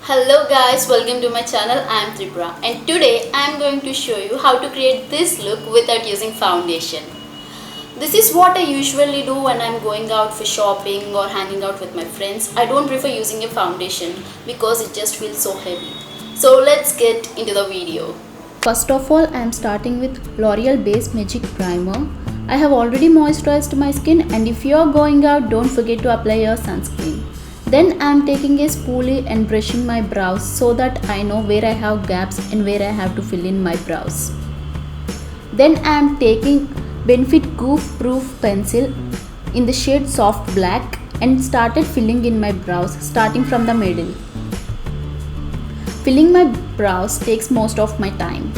Hello guys, welcome to my channel. I am Tripura and today I am going to show you how to create this look without using foundation. This is what I usually do when I am going out for shopping or hanging out with my friends. I don't prefer using a foundation because it just feels so heavy. So let's get into the video. First of all, I am starting with L'Oreal Beige Magic Primer. I have already moisturized my skin, and if you are going out, don't forget to apply your sunscreen. Then I am taking a spoolie and brushing my brows so that I know where I have gaps and where I have to fill in my brows. Then I am taking Benefit Goof Proof pencil in the shade Soft Black and started filling in my brows starting from the middle. Filling my brows takes most of my time.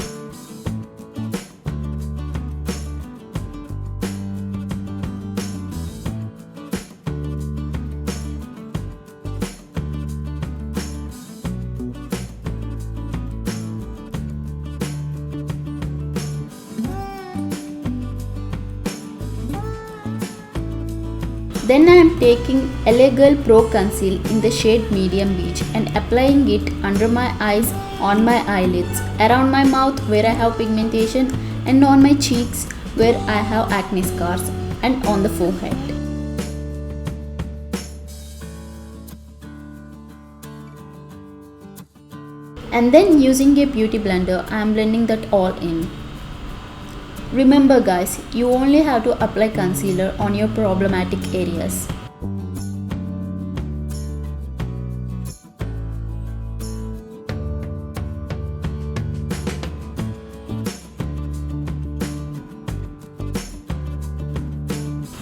Then I am taking LA Girl Pro Conceal in the shade Medium Beige and applying it under my eyes, on my eyelids, around my mouth where I have pigmentation, and on my cheeks where I have acne scars, and on the forehead. And then using a beauty blender, I am blending that all in. Remember guys, you only have to apply concealer on your problematic areas.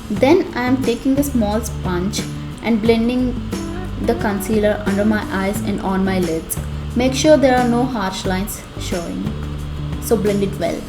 Then I am taking a small sponge and blending the concealer under my eyes and on my lids. Make sure there are no harsh lines showing. So blend it well.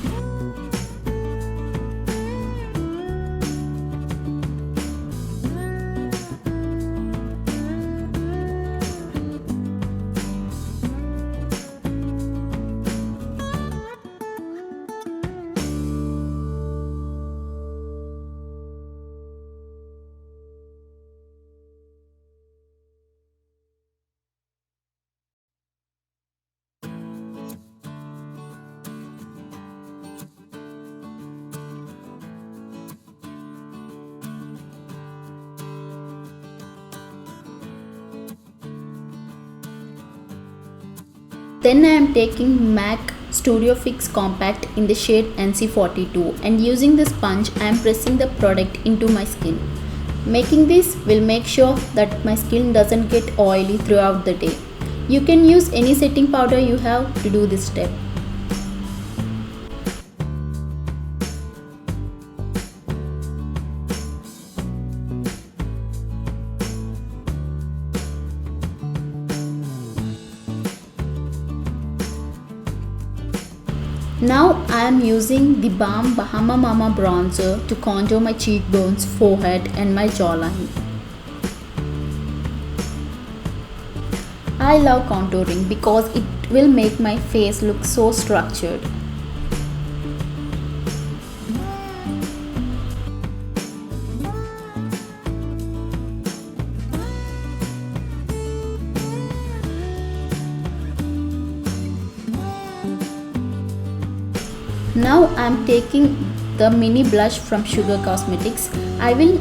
Then I am taking MAC Studio Fix Compact in the shade NC42 and using the sponge I am pressing the product into my skin. Making this will make sure that my skin doesn't get oily throughout the day. You can use any setting powder you have to do this step. Now I am using the Balm Bahama bronzer to contour my cheekbones, forehead and my jawline. I love contouring because it will make my face look so structured. Now I am taking the mini blush from Sugar Cosmetics. I will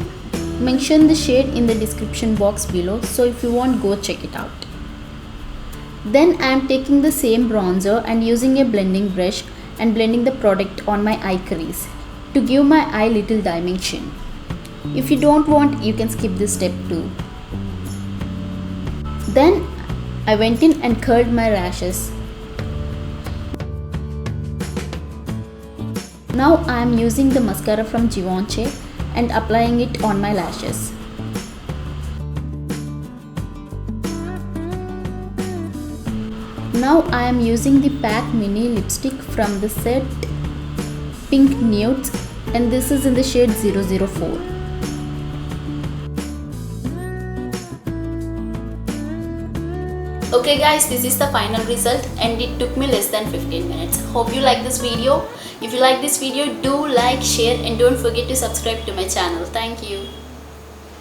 mention the shade in the description box below, so if you want, go check it out. Then I am taking the same bronzer and using a blending brush and blending the product on my eye crease to give my eye little dimension. If you don't want, you can skip this step too. Then I went in and curled my lashes. Now I am using the mascara from Givenchy and applying it on my lashes. Now I am using the PAC Mini lipstick from the set Pink Nudes, and this is in the shade 004. Okay guys, this is the final result and it took me less than 15 minutes. Hope you like this video. If you like this video, do like, share and don't forget to subscribe to my channel. Thank you.